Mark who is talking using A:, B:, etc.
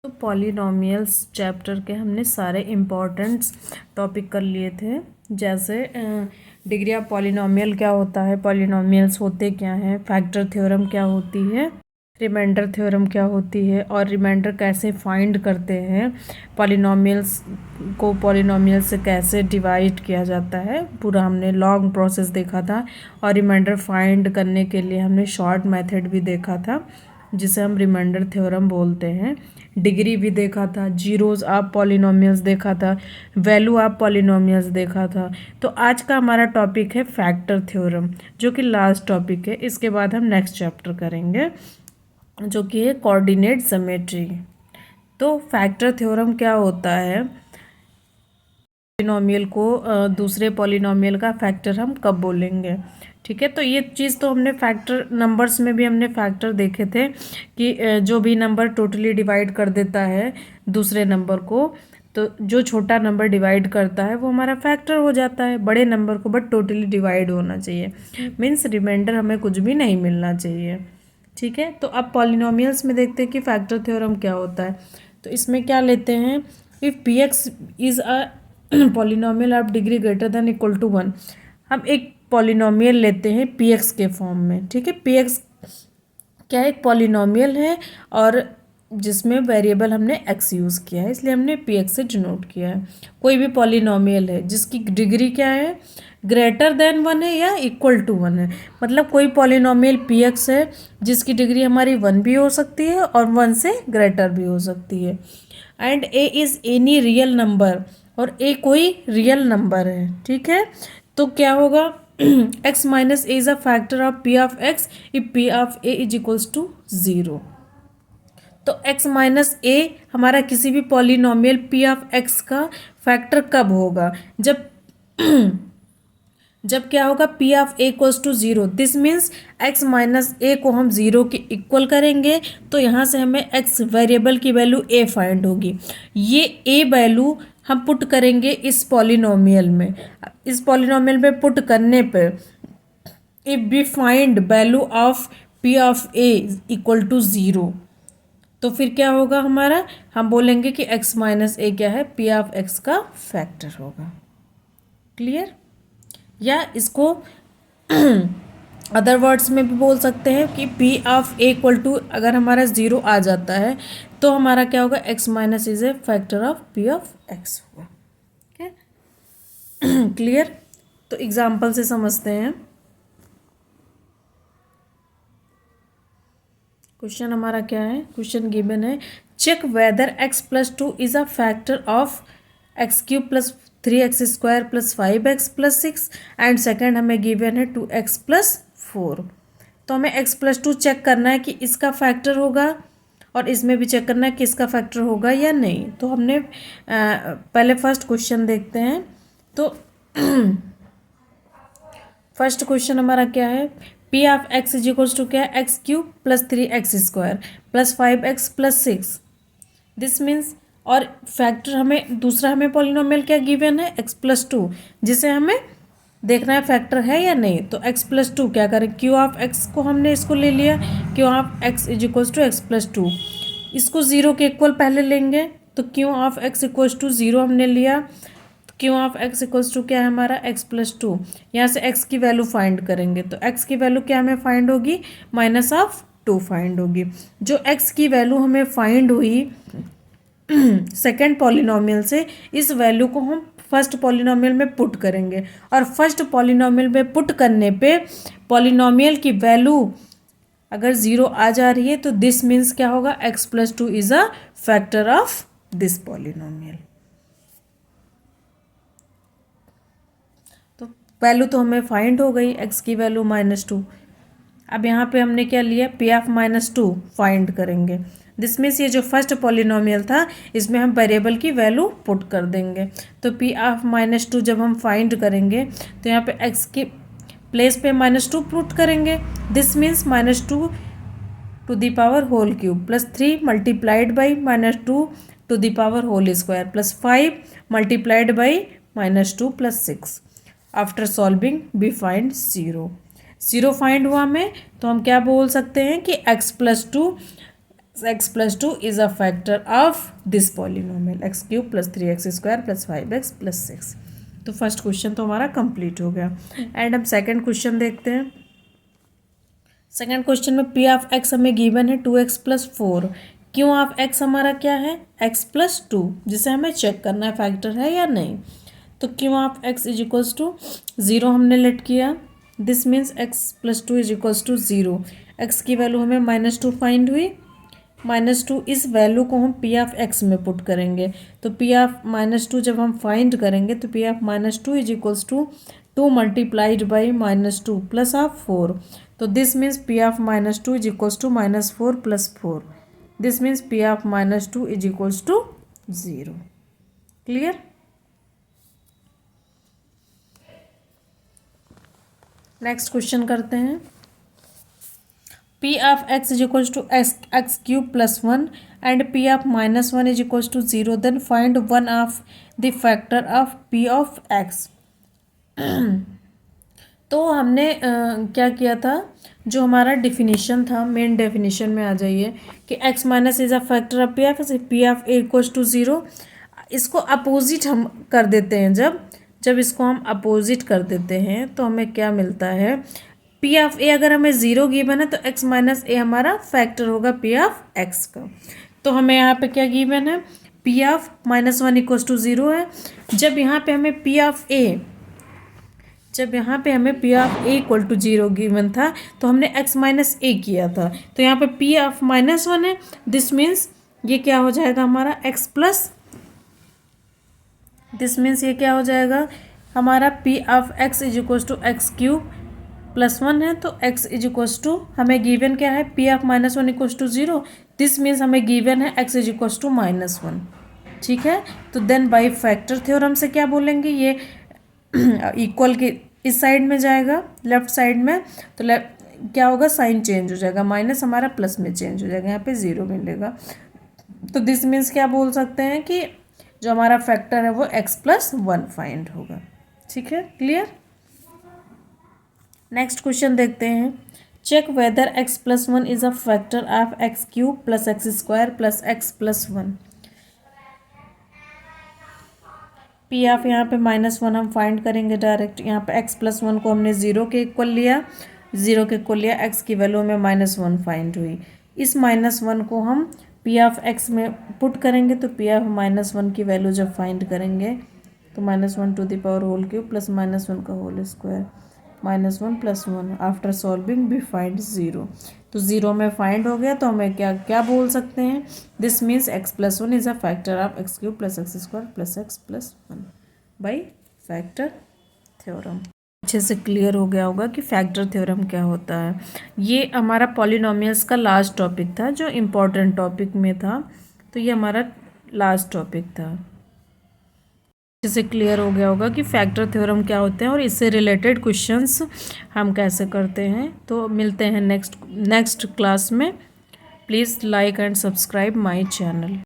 A: तो polynomials chapter के हमने सारे इम्पोर्टेंट्स टॉपिक कर लिए थे। जैसे डिग्री ऑफ पॉलिनोमियल क्या होता है, पॉलिनोमियल्स होते क्या हैं, फैक्टर थ्योरम क्या होती है, रिमाइंडर थ्योरम क्या होती है और रिमाइंडर कैसे फाइंड करते हैं, पॉलिनोमियल्स को पॉलिनोमियल से कैसे डिवाइड किया जाता है, पूरा हमने लॉन्ग प्रोसेस देखा था। और रिमाइंडर फाइंड करने के लिए हमने शॉर्ट मेथड भी देखा था जिसे हम रिमाइंडर थ्योरम बोलते हैं। डिग्री भी देखा था, जीरोज ऑफ पॉलिनोमियल्स देखा था, वैल्यू ऑफ पॉलिनोमियल्स देखा था। तो आज का हमारा टॉपिक है फैक्टर थ्योरम, जो कि लास्ट टॉपिक है। इसके बाद हम नेक्स्ट चैप्टर करेंगे जो कि है कोऑर्डिनेट ज्योमेट्री। तो फैक्टर थ्योरम क्या होता है, पॉलिनोमियल को दूसरे पॉलिनोमियल का फैक्टर हम कब बोलेंगे, ठीक है। तो ये चीज़ तो हमने फैक्टर नंबर्स में भी हमने फैक्टर देखे थे कि जो भी नंबर टोटली डिवाइड कर देता है दूसरे नंबर को, तो जो छोटा नंबर डिवाइड करता है वो हमारा फैक्टर हो जाता है बड़े नंबर को, बट टोटली डिवाइड होना चाहिए, मीन्स रिमाइंडर हमें कुछ भी नहीं मिलना चाहिए, ठीक है। तो अब पॉलिनोमियल्स में देखते हैं कि फैक्टर थ्योरम क्या होता है। तो इसमें क्या लेते हैं, if p x is a polynomial of degree greater than equal to 1, हम एक पॉलिनोमियल लेते हैं पी एक्स के फॉर्म में, ठीक है। पी एक्स क्या एक पॉलिनोमियल है और जिसमें वेरिएबल हमने एक्स यूज़ किया है, इसलिए हमने पी एक्स से डिनोट किया है। कोई भी पॉलिनोमियल है जिसकी डिग्री क्या है, ग्रेटर देन 1 है या इक्वल टू 1 है, मतलब कोई पॉलिनोमियल पी एक्स है जिसकी डिग्री हमारी 1 भी हो सकती है और 1 से ग्रेटर भी हो सकती है। And A is any real number, और ए कोई रियल नंबर है, ठीक है। तो क्या होगा, x minus a is a factor of p of x if p of a is equals to 0। तो x माइनस ए हमारा किसी भी पॉलिनोमियल p ऑफ x का फैक्टर कब होगा, जब जब क्या होगा, p of a equals to 0। This means x minus a को हम 0 के इक्वल करेंगे, तो यहाँ से हमें x वेरिएबल की वैल्यू a फाइंड होगी। ये a वैल्यू हम पुट करेंगे इस पॉलिनोमियल में। इस पॉलिनोमियल में पुट करने पे if we find value of p of a equal to 0, तो फिर क्या होगा हमारा, हम बोलेंगे कि x माइनस ए क्या है, p ऑफ x का फैक्टर होगा। क्लियर। या इसको अदर वर्ड्स में भी बोल सकते हैं कि p of a equal to, अगर हमारा 0 आ जाता है तो हमारा क्या होगा, x minus is a factor of p of x होगा। क्लियर। तो एग्जाम्पल से समझते हैं। क्वेश्चन हमारा क्या है, क्वेश्चन गिवन है, check whether x plus 2 is a factor of x cube plus 3x square plus 5x plus 6, and second हमें गिवन है 2x प्लस 4। तो हमें x प्लस 2 चेक करना है कि इसका फैक्टर होगा और इसमें भी चेक करना है कि इसका फैक्टर होगा या नहीं। तो हमने पहले फर्स्ट क्वेश्चन देखते हैं। तो फर्स्ट क्वेश्चन हमारा क्या है, p of x is equals to क्या है, x cube plus 3x square plus 5x plus 6। This means, और फैक्टर हमें दूसरा हमें पॉलिनोमियल क्या गिवन है, x प्लस 2, जिसे हमें देखना है फैक्टर है या नहीं। तो x प्लस 2 क्या करें, q ऑफ x को हमने इसको ले लिया, q of x is equals to x plus 2, इसको 0 के इक्वल पहले लेंगे, तो q of x equals to 0 हमने लिया। Q of x equals to क्या है हमारा, एक्स प्लस 2। यहाँ से x की वैल्यू फाइंड करेंगे, तो x की वैल्यू क्या हमें फाइंड होगी, माइनस ऑफ 2 फाइंड होगी। जो x की वैल्यू हमें फाइंड हुई सेकेंड पॉलिनोमियल से, इस वैल्यू को हम फर्स्ट पॉलिनोमियल में पुट करेंगे, और फर्स्ट पॉलिनोमियल में पुट करने पे पॉलिनोमियल की वैल्यू अगर 0 आ जा रही है तो दिस मीन्स क्या होगा, x plus 2 is a factor of this polynomial. तो वैल्यू तो हमें फाइंड हो गई, x की वैल्यू -2। अब यहाँ पे हमने क्या लिया, p ऑफ -2 फाइंड करेंगे। दिस मीन्स ये जो फर्स्ट पॉलिनोमियल था इसमें हम वेरिएबल की वैल्यू पुट कर देंगे। तो p ऑफ -2 जब हम फाइंड करेंगे तो यहाँ पे x की प्लेस पे -2 पुट करेंगे। This means -2 to the power whole cube plus 3 multiplied by -2 to the power whole square plus 5 multiplied by -2 plus 6। After solving we find 0 find हुआ हमें, तो हम क्या बोल सकते हैं कि x plus 2 x plus 2 is a factor of this polynomial x cube plus 3x square plus 5x plus 6। तो फर्स्ट क्वेश्चन तो हमारा कंप्लीट हो गया। एंड अब सेकंड क्वेश्चन देखते हैं। सेकंड क्वेश्चन में पी ऑफ एक्स हमें गिवन है 2x प्लस 4। क्यों ऑफ एक्स हमारा क्या है x प्लस 2, जिसे हमें चेक करना है फैक्टर है या नहीं। तो क्यों q x is equals to 0 हमने लेट किया, this means x plus 2 is equals to 0। x की वैल्यू हमें -2 फाइंड हुई, -2 इस वैल्यू को हम पी ऑफ एक्स में पुट करेंगे। तो पी ऑफ -2 जब हम फाइंड करेंगे तो p of -2 is equals to 2 multiplied by -2 plus of 4। तो this means p of -2 is equals to -4 plus 4। This means p of -2 is equals to 0। Clear. Next question करते हैं। P of x is equals to x cube plus 1 and p of -1 is equals to 0, then find one of the factor of P of x. तो हमने क्या किया था, जो हमारा definition था, मेन डेफिनेशन में आ जाइए कि x minus is a factor of P of A equals to 0। इसको अपोजिट हम कर देते हैं, जब इसको हम अपोजिट कर देते हैं तो हमें क्या मिलता है, पी ऑफ ए अगर हमें 0 गिवन है तो x माइनस ए हमारा फैक्टर होगा पी ऑफ एक्स का। तो हमें यहाँ पे क्या गिवन है, पी ऑफ -1 इक्वल्स टू 0 है। जब यहाँ पे हमें P of A equal to 0 given था तो हमने x माइनस ए किया था। तो यहाँ पे पी ऑफ -1 है, दिस मीन्स ये क्या हो जाएगा हमारा x प्लस, दिस मीन्स ये क्या हो जाएगा हमारा P of x is equals to x cube plus 1 है। तो x इज इक्वल्स टू हमें गिवन क्या है, P of -1 equals to 0। This means हमें गिवन है x इज इक्वल्स टू -1। ठीक है। तो देन बाई फैक्टर थ्योरम से क्या बोलेंगे, ये इक्वल के इस साइड में जाएगा लेफ्ट साइड में, तो क्या होगा, साइन चेंज हो जाएगा, माइनस हमारा प्लस में चेंज हो जाएगा, यहाँ पे 0 मिलेगा। तो दिस मीन्स क्या बोल सकते हैं कि जो हमारा फैक्टर है वो x प्लस 1 फाइंड होगा। ठीक है, क्लियर। नेक्स्ट क्वेश्चन देखते हैं। Check whether x plus 1 is a factor of x cube plus X square plus X plus 1। P of यहाँ पे -1 हम फाइंड करेंगे डायरेक्ट। यहाँ पे x प्लस 1 को हमने 0 के इक्वल लिया, x की वैल्यू में -1 फाइंड हुई। इस -1 को हम पी ऑफ x में पुट करेंगे तो पी ऑफ -1 की वैल्यू जब फाइंड करेंगे तो -1 to the power whole cube plus -1 का whole square -1 plus 1 after solving we find 0। तो 0 में फाइंड हो गया, तो हमें क्या बोल सकते हैं, this means x plus 1 is a factor of x cube plus X square plus X plus 1 by factor theorem. अच्छे से क्लियर हो गया होगा कि फैक्टर थ्योरम क्या होता है। ये हमारा पॉलिनोमियल्स का लास्ट टॉपिक था, जो इम्पोर्टेंट टॉपिक में था, तो ये हमारा लास्ट टॉपिक था। अच्छे से क्लियर हो गया होगा कि फैक्टर थ्योरम क्या होते हैं और इससे रिलेटेड क्वेश्चंस हम कैसे करते हैं। तो मिलते हैं नेक्स्ट क्लास में। Please like and subscribe my channel.